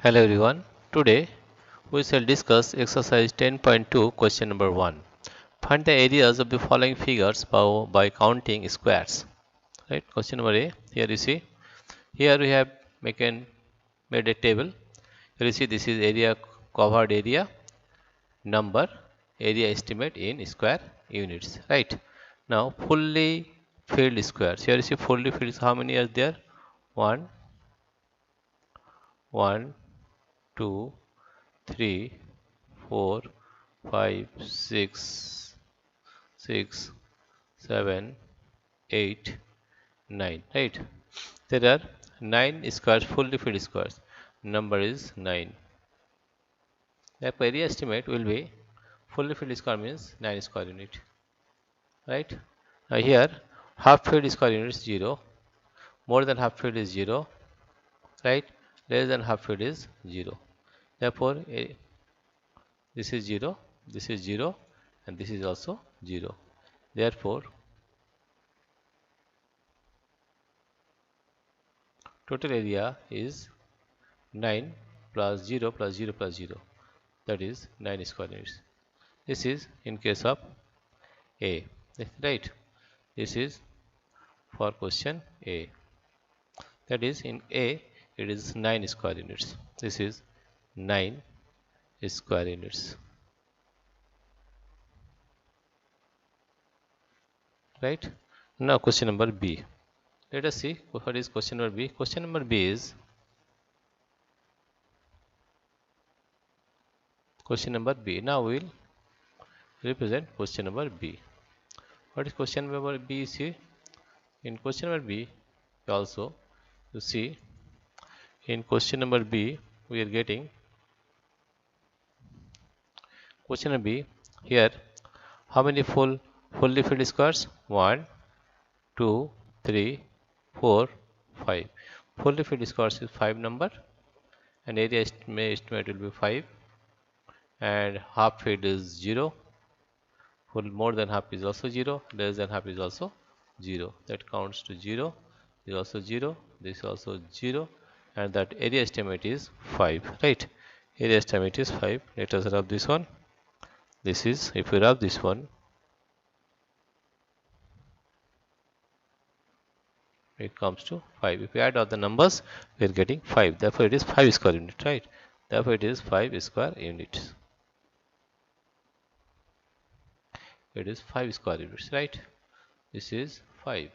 Hello everyone. Today we shall discuss exercise 10.2 question number 1. Find the areas of the following figures by counting squares. Right? Question number A. Here you see. Here we have made a table. Here you see this is area covered area number area estimate in square units. Right? Now fully filled squares. Here you see fully filled. How many are there? One, one, 2, 3, 4, 5, 6, 6, 7, 8, 9. Right? There are 9 squares, fully filled squares. Number is 9. The area estimate will be fully filled square means 9 square unit. Right? Now here half filled square unit is 0. More than half filled is 0. Right? Less than half filled is 0. Therefore, this is 0, this is 0, and this is also 0. Therefore, total area is 9 plus 0 plus 0 plus 0, that is 9 square units. This is in case of A, right? This is for question A. That is in A it is 9 square units. This is 9 square units, right? Now question number B. Let us see what is question number B. Question number B is question number B. Now we will represent question number B. What is question number B is here? In question number B also you see in question number B we are getting question number B here how many fully filled squares? 1, 2, 3, 4, 5. Fully filled squares is 5 number and area estimate will be 5 and half filled is 0. Full more than half is also 0, less than half is also 0. That counts to 0. This is also 0, this is also 0, and that area estimate is 5, right? Area estimate is 5. Let us rub this one. This is, if we rub this one, it comes to 5. If we add all the numbers, we are getting 5. Therefore, it is 5 square unit, right? Therefore, it is 5 square units. It is 5 square units, right? This is 5.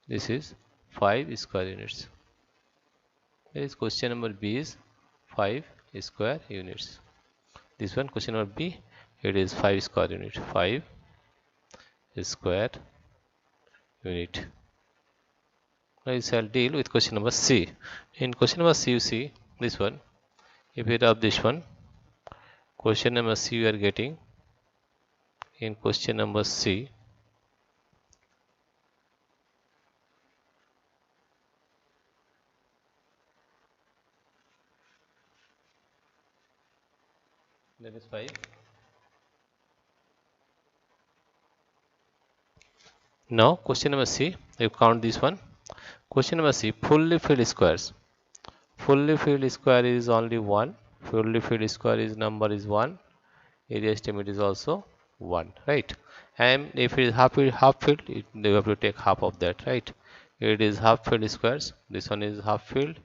This is 5 square units. There is question number B is 5 square units. This one question number B, it is 5 square unit. 5 square unit. Now we shall deal with question number C. In question number C, you see this one. If we rub this one, question number C we are getting in question number C. That is 5. Now question number C, you count this one. Question number C, fully filled squares. Fully filled square is only 1. Fully filled square is number is 1. Area estimate is also 1, right? And if it is half filled, you have to take half of that, right? It is half filled squares. This one is half filled,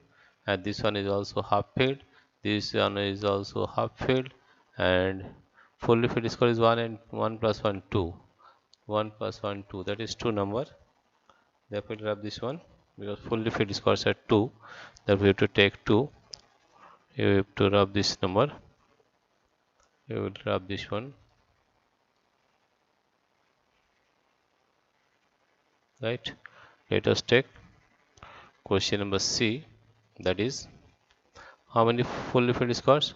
and this one is also half filled. This one is also half filled, and fully filled square is 1 and 1 plus 1 2. 1 plus 1 2. That is 2 number. Therefore, we have this one because fully filled squares are 2. Therefore, we have to take 2. You have to rub this number. You will rub this one, right? Let us take question number C, that is how many fully filled squares?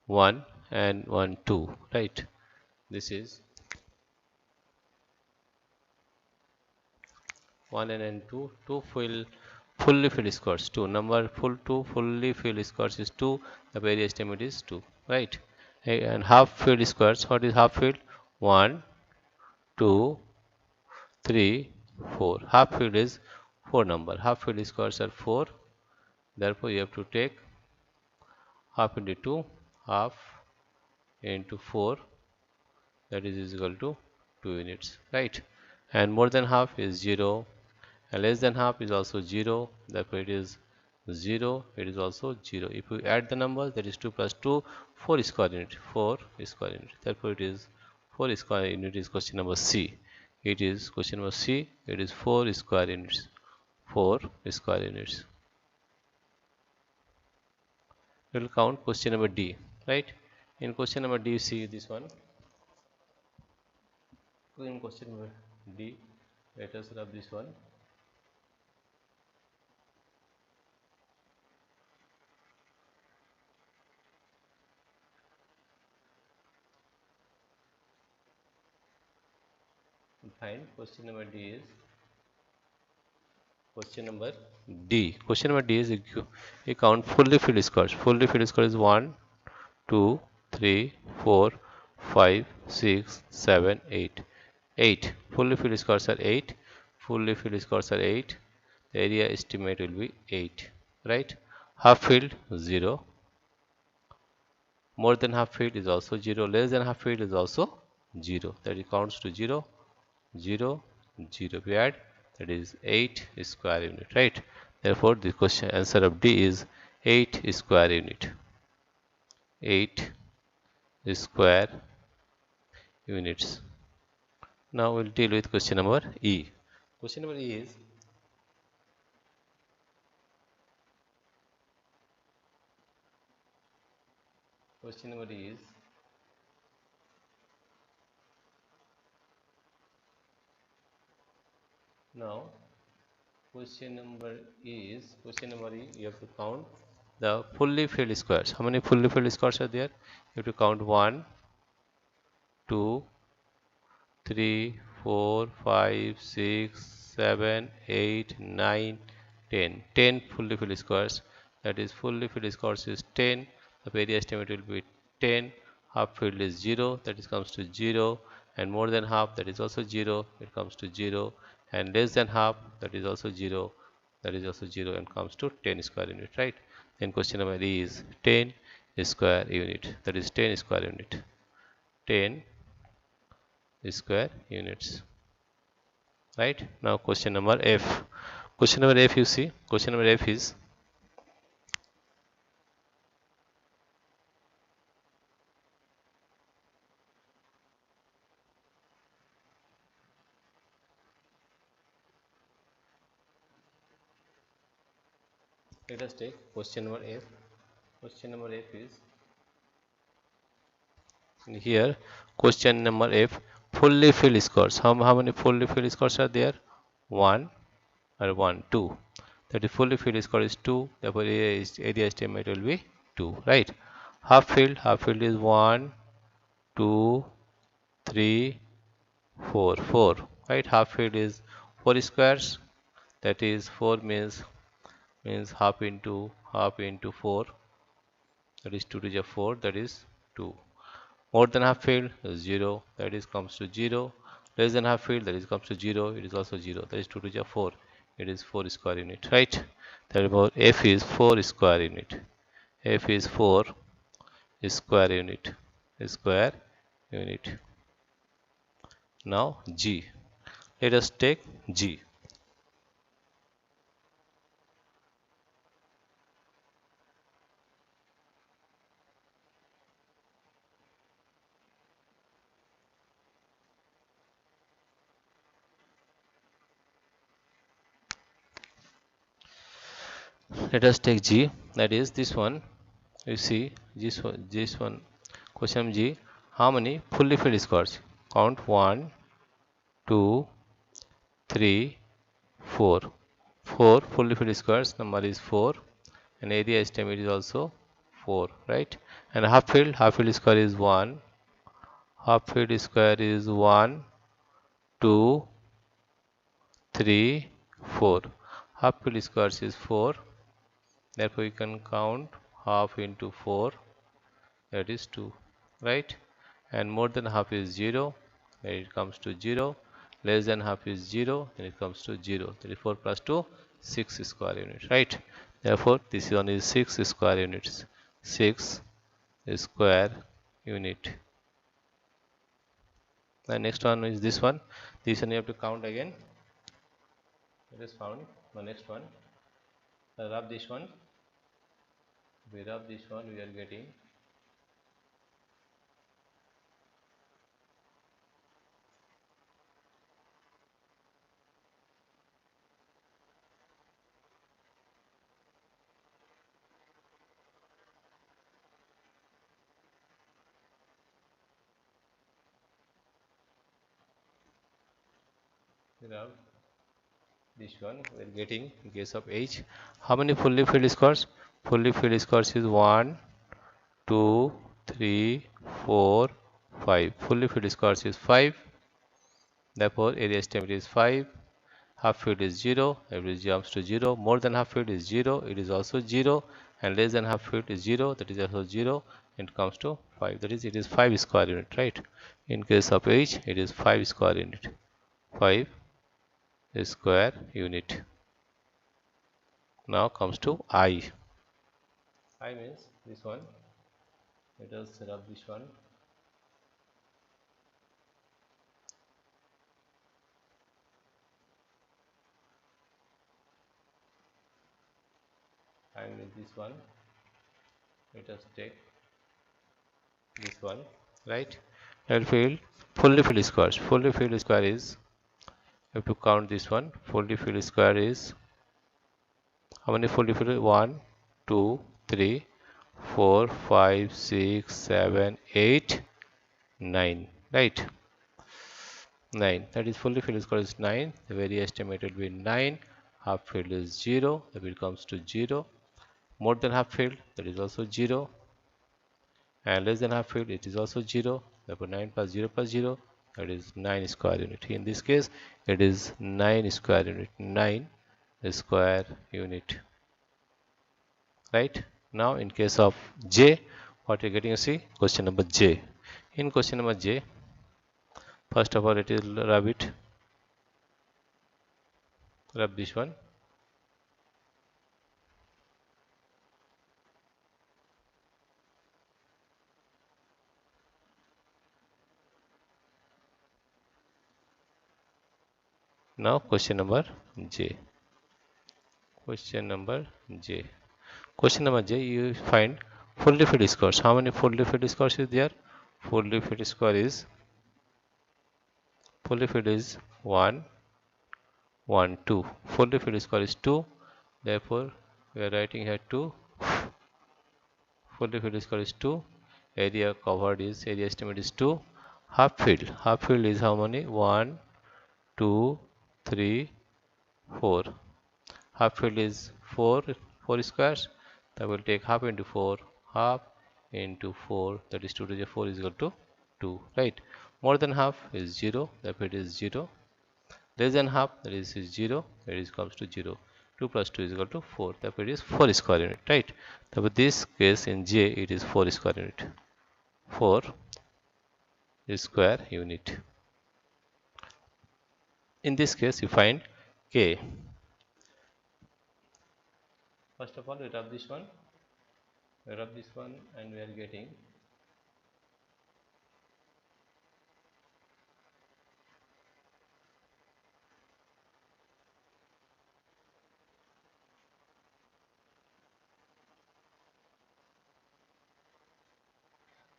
1 and 1 2, right? This is 1 and 2 fully filled squares, 2 number fully filled squares is 2. The area estimate is 2, right? And half filled squares, what is half filled? 1, 2, 3, 4. Half field is 4 number. Half field squares are 4. Therefore, you have to take half into 2, half into 4, that is equal to 2 units, right? And more than half is 0, and less than half is also 0. Therefore, it is 0. It is also 0. If we add the number, that is 2 plus 2, 4 square unit. 4 square unit. Therefore, it is 4 square unit is question number C. It is question number C. It is 4 square units. 4 square units. We will count question number D, right? In question number D, you see this one. In question number D, let us rub this one. Fine. Question number D is question number D. Question number D is you count fully filled squares. Fully filled square is 1, 2, 3, 4, 5, 6, 7, 8. 8. Fully filled squares are 8. Fully filled squares are 8. The area estimate will be 8. Right? Half filled 0. More than half filled is also 0. Less than half filled is also 0. That it counts to 0, 0, 0. We add, that is 8 square unit, right? Therefore, the question answer of D is 8 square unit. 8 square units. Now we'll deal with question number E. Question number E is now question number E, you have to count the fully filled squares. How many fully filled squares are there? You have to count 1, 2, 3, 4, 5, 6, 7, 8, 9, 10. 10 fully filled squares. That is fully filled squares is 10. The area estimate will be 10. Half filled is 0. That is comes to 0. And more than half, that is also 0. It comes to 0. And less than half, that is also 0. That is also 0 and comes to 10 square unit, right? Then question number E is 10 square unit. That is 10 square unit. 10 square units, right? Now question number F. Question number F, you see, question number F is let us take question number F. Question number F is here. Question number F, fully filled squares. How many fully filled squares are there? 1 or 1, 2. That is fully filled square is 2. Therefore, area estimate will be 2, right? Half filled is 1, 2, 3, 4, 4, right? Half filled is 4 squares. That is 4 means half into 4. That is 2 to the 4. That is 2. More than half filled is 0. That is comes to 0. Less than half filled, that is comes to 0. It is also 0. That is 2 to the 4. It is 4 square unit, right? Therefore, F is 4 square unit. F is 4 square unit. Square unit. Now G. Let us take G. Let us take G. That is this one. You see this one. Question G. How many fully filled squares? Count 1, 2, 3, 4. 4 fully filled squares. Number is 4. And area estimate is also 4, right? And half filled square is 1. Half filled square is 1, 2, 3, 4. Half filled squares is 4. Therefore, we can count half into 4. That is 2, right? And more than half is 0. then it comes to 0, less than half is 0, then it comes to 0. That is 4 plus 2, 6 square units, right? Therefore this one is 6 square units, 6 square unit. The next one is this one. This one you have to count again. It is found. The next one, rub this one. We rub this one, we are getting rub this one, we are getting in case of H. How many fully filled squares? Fully filled squares is 1, 2, 3, 4, 5. Fully filled squares is 5. Therefore area estimate is 5. Half filled is 0, it jumps to 0. More than half filled is 0, it is also 0. And less than half filled is 0, that is also 0. And it comes to 5, that is it is 5 square unit, right? In case of H, it is 5 square unit. 5 square unit. Now comes to I. I means this one. Let us rub this one. And this one, let us take this one, right? Let field fully filled squares. Fully filled square is, you have to count this one. Fully filled square is, how many fully filled? 1, 2, 3, 4, 5, 6, 7, 8, 9, right? 9, that is fully filled square is 9. The very estimated will be 9. Half filled is 0, the bill comes to 0. More than half filled, that is also 0. And less than half filled, it is also 0. Therefore 9 plus 0 plus 0, that is 9 square unit. In this case, it is 9 square unit. 9 square unit, right? Now in case of J, what you're getting, you see question number J. In question number J, first of all it is rub this one. Now question number J. Question number J. Question number J, you find fully filled squares. How many fully filled squares is there? Fully filled square is, fully filled is 1, 1, 2. Fully filled square is 2. Therefore, we are writing here 2. Fully filled square is 2. Area covered is, area estimate is 2. Half filled. Half filled is how many? 1, 2, 3, 4. Half filled is 4, 4 squares. That will take half into 4. Half into 4, that is 2 to the 4 is equal to 2, right? More than half is 0, therefore it is 0. Less than half, that is 0, that is comes to 0. 2 plus 2 is equal to 4, therefore it is 4 square unit, right? Therefore this case in J, it is 4 square unit. 4 square unit. In this case, you find K. First of all, we rub this one. We rub this one and we are getting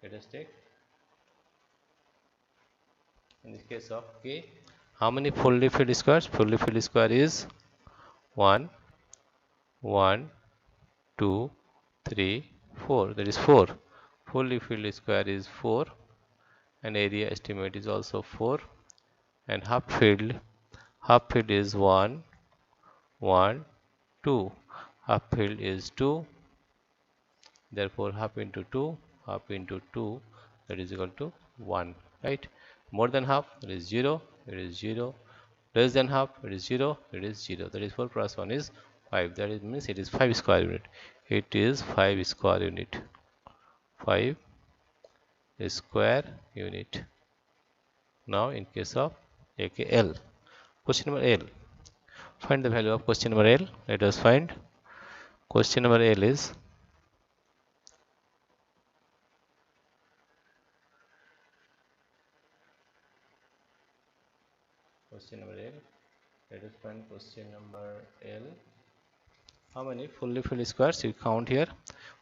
let us take in the case of K, how many fully filled squares? Fully filled square is 1, 1, 2, 3, 4. That is 4. Fully filled square is 4, and area estimate is also 4. And half filled is 1, 1, 2. Half filled is 2. Therefore, half into 2, that is equal to 1, right? More than half, it is 0, it is 0. Less than half, it is 0, it is 0. That is 4 plus 1 is 5. That is, means it is 5 square unit. It is 5 square unit. 5 square unit. Now in case of AKL, question number L, find the value of question number L. Let us find question number L is question number L. Let us find question number L. How many fully filled squares you count here?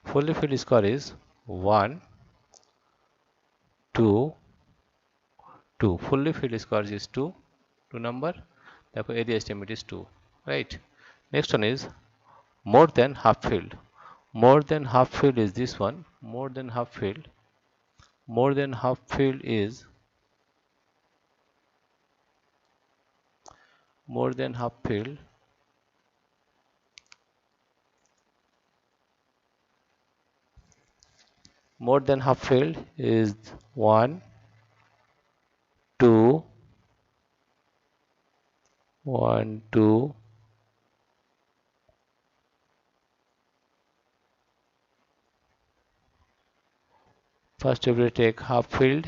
Fully filled square is 1, 2, 2. Fully filled squares is 2 number. Therefore, area estimate is 2. Right. Next one is more than half filled. More than half filled is this one. More than half filled. More than half filled is more than half filled. More than half filled is 1, 2, 1, 2. First we will take half filled.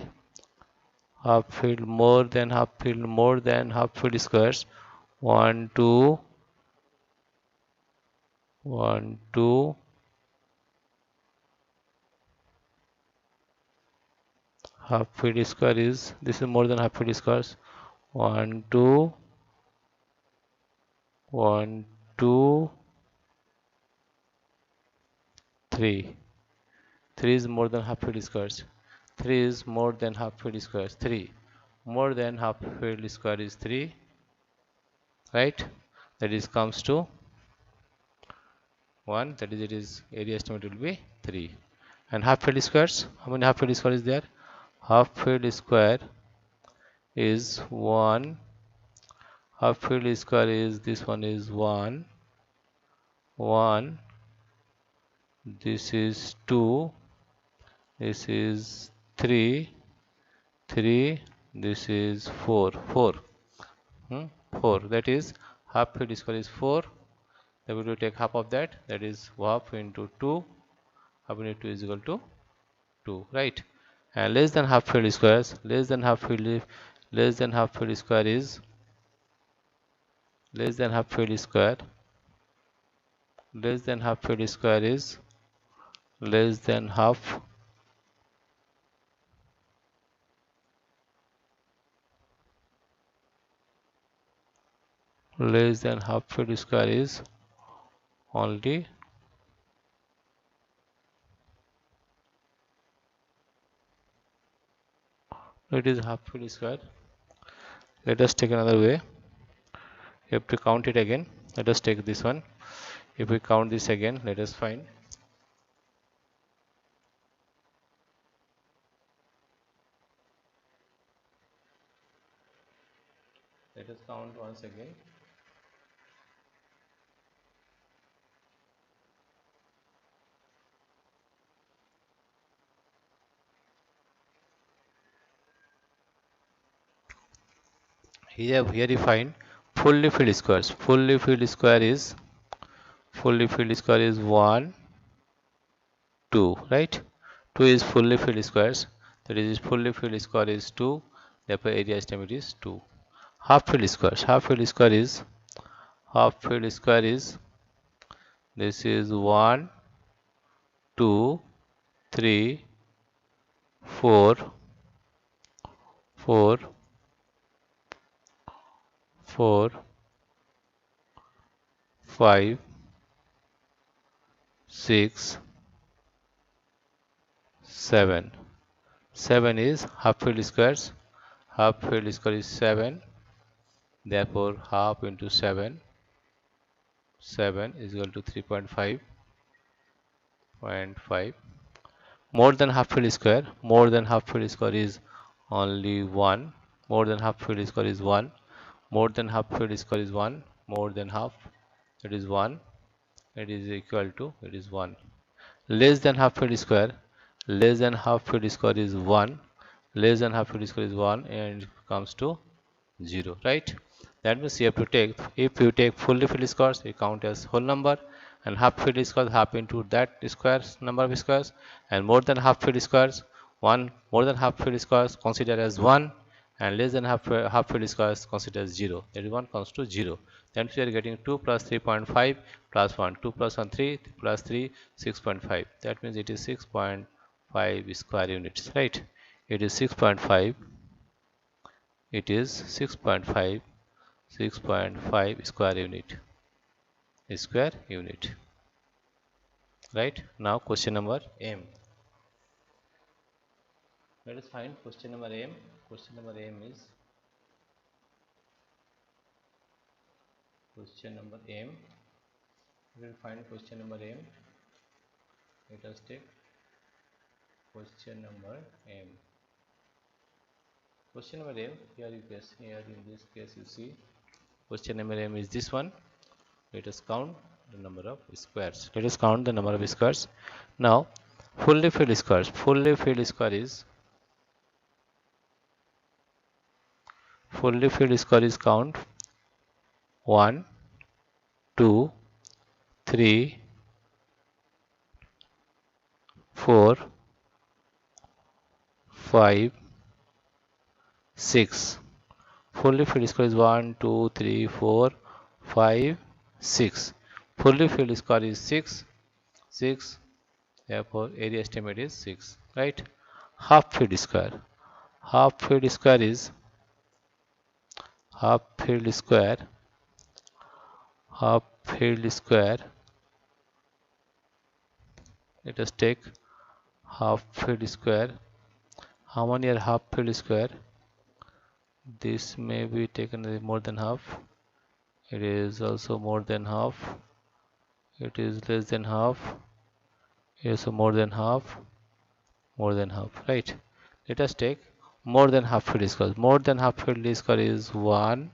Half filled, more than half filled, more than half filled squares. 1, 2, 1, 2. Half filled square is, this is more than half filled squares. 1, 2, 1, 2, 3. 3 is more than half filled squares. 3 is more than half filled squares. 3. More than half filled square is 3. Right? That is comes to 1. That is, it is area estimate will be 3. And half filled squares. How many half filled square is there? Half filled square is 1. Half filled square is, this one is 1. 1. This is 2. This is 3. 3. This is 4. 4. 4. That is half filled square is 4. Then we will take half of that. That is half into 2. Half into 2 is equal to 2. Right? And less than half filled squares. Less than half filled square is less than half filled square. Less than half filled square is less than half. Less than half filled square is only it is half filled square. Let us take another way. You have to count it again. Let us take this one. If we count this again, let us find. Let us count once again. Here you find fully filled squares. Fully filled square is 1, 2, right? 2 is fully filled squares. That is fully filled square is 2. Therefore, area estimate is 2. Half filled squares. Half filled square is this is 1, 2, 3, 4, 4, 4, 5, 6, 7. 7 is half filled squares. Half filled square is 7. Therefore, half into 7. 7 is equal to 3.5. More than half filled square. More than half filled square is only 1. More than half filled square is 1. More than half filled square is 1. More than half, it is 1. It is equal to, it is 1. Less than half filled square. Less than half filled square is 1. Less than half filled square is 1 and it comes to 0. Right? That means you have to take, if you take fully filled squares, you count as whole number, and half filled squares half into that squares, number of squares, and more than half filled squares, one more than half filled squares consider as 1, and less than half field square is considered as 0. That is 1 comes to 0. Then we are getting 2 plus 3.5 plus 1. 2 plus 1 3 plus 3 6.5. That means it is 6.5 square units, right? It is 6.5. It is 6.5 square unit, right? Now question number M. Let us find question number M. Question number M is question number M. We will find question number M. Let us take question number M. Question number M, here you guess, here in this case you see question number M is this one. Let us count the number of squares. Let us count the number of squares. Now fully filled squares. Fully filled square is count 1 2 3 4 5 6. Fully filled square is 1 2 3 4 5 6. Fully filled square is 6. Therefore area estimate is 6, right? Half filled square. Half filled square is half filled square. Half filled square. Let us take half filled square. How many are half filled square? This may be taken as more than half. It is also more than half. It is less than half. It is more than half. More than half, right? Let us take more than half filled square. More than half filled square is 1.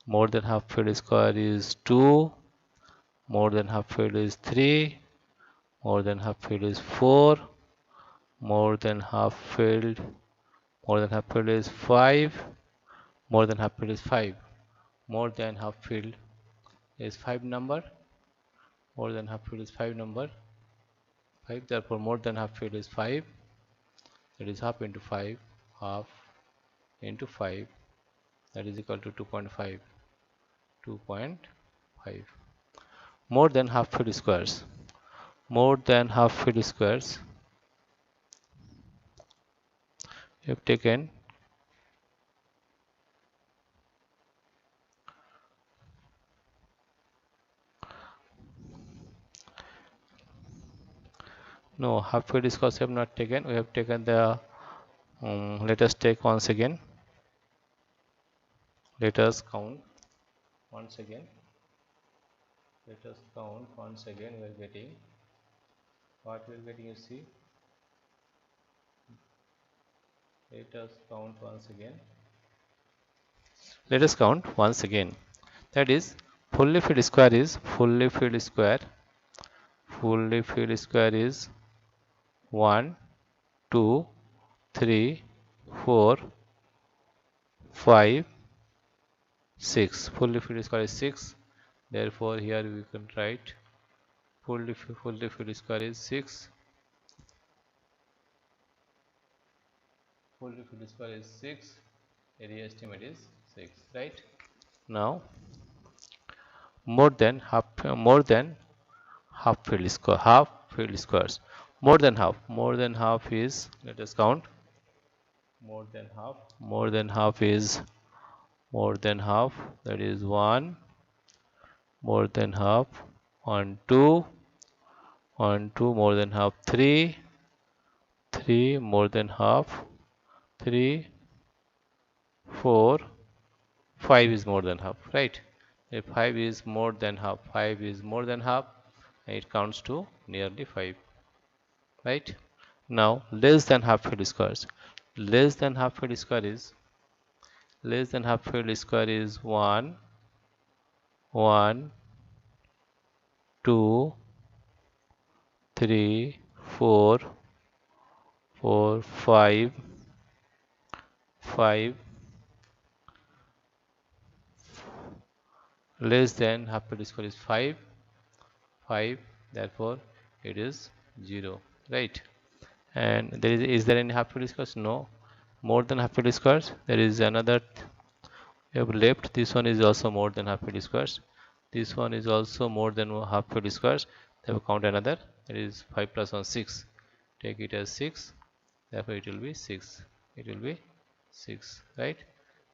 More than half filled square is 2. More than half filled is 3. More than half filled is 4. More than half filled. More than half filled is 5. More than half filled is 5. More than half filled is 5 number. More than half filled is 5 number. 5. Therefore more than half filled is 5. That is half into 5. Half into 5. That is equal to 2.5. 2.5. More than half filled squares. More than half filled squares. You have taken no half filled squares have not taken. We have taken the let us take once again. Let us count once again. Let us count once again. We are getting what we are getting. You see. Let us count once again. Let us count once again. That is fully filled square is fully filled square. Fully filled square is 1 2 3 4 5 6. Fully filled square is 6. Therefore here we can write fully filled square is 6. Fully filled square is 6. Area estimate is 6, right? Now more than half filled square, half filled squares. More than half is, let us count. More than half is more than half, that is 1. More than half 1 2. 1 2. More than half 3. 3. More than half 3. 4. 5 is more than half, right? If 5 is more than half, it counts to nearly 5, right? Now less than half filled squares. Less than half filled square is 1 1 2 3 4 5 5. Less than half filled square is 5. Therefore it is 0, right? And is there any half filled squares? No. more than half field squares. There is another you have left. This one is also more than half field squares. This one is also more than half field squares. Therefore count another. It is 5 plus 1 6. Take it as 6. Therefore it will be 6. It will be 6, right?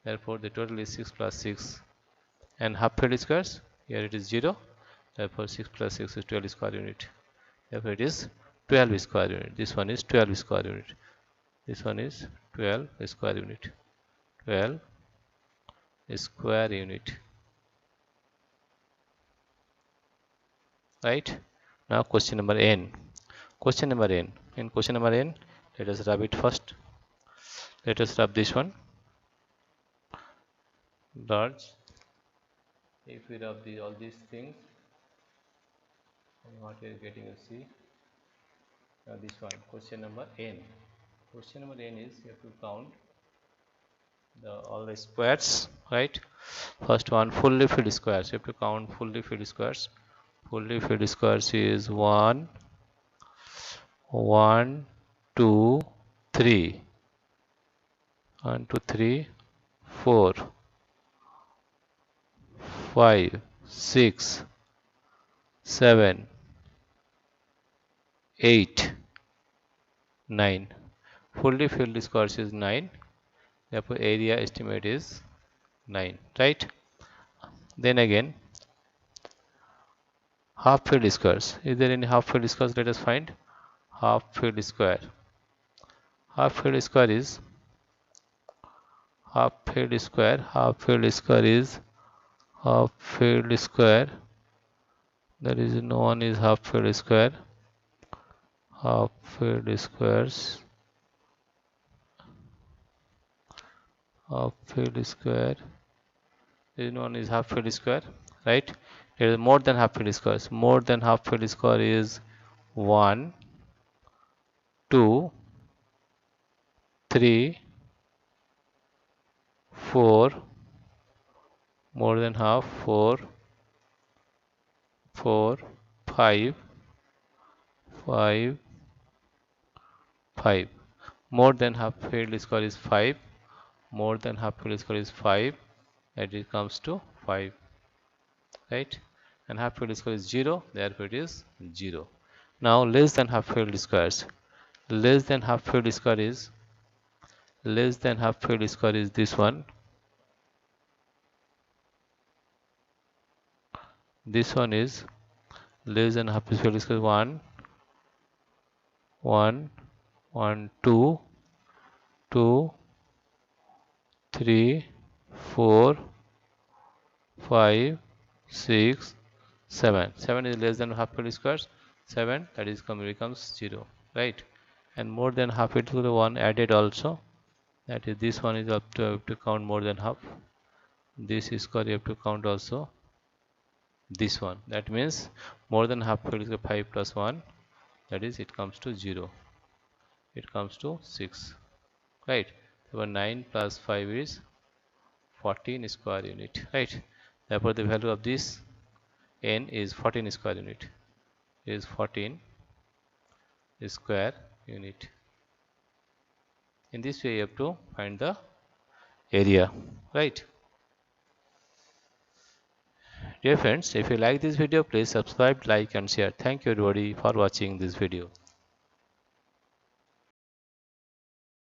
Therefore the total is 6 plus 6. And half field squares, here it is 0. Therefore 6 plus 6 is 12 square unit. Therefore it is 12 square unit. This one is 12 square unit. This one is 12 square unit. 12 square unit. Right? Now question number n. Question number n. In question number n, let us rub it first. Let us rub this one. Large. If we rub all these things, what we are getting to see. Now this one, question number n. Question number n is you have to count all the squares, right? First one, fully filled squares. You have to count fully filled squares. Fully filled squares is 1, 1, 2, 3. 1, 2, 3, 4, 5, 6, 7, 8, 9. Fully filled squares is 9. Therefore area estimate is 9, right? Then again, half filled squares. Is there any half filled squares? Let us find half filled square. Half filled square is half filled square. Half filled square is half filled square. There is no one is half filled square. Half filled squares. Half filled square. There is no one is half filled square, right? There is more than half filled squares. More than half filled square is 1, 2, 3, 4, more than half, 4, 4, 5, 5, 5. More than half filled square is 5. More than half filled square is 5. And it comes to 5, right? And half filled square is 0. Therefore it is 0. Now less than half filled squares. Less than half filled square is this one. This one is less than half filled square 1, 1, 1, 2, 2, 3, 4, 5, 6, 7. 7 is less than half filled squares. 7, that is becomes 0, right? And more than half it to the one added also. That is, this one is up to have to count more than half. This square you have to count also. This one, that means more than half filled square 5 plus 1. That is, it comes to 0. It comes to 6, right? So 9 plus 5 is 14 square unit, right? Therefore the value of this n is 14 square unit. Is 14 square unit. In this way you have to find the area, right? Dear friends, if you like this video, please subscribe, like and share. Thank you everybody for watching this video.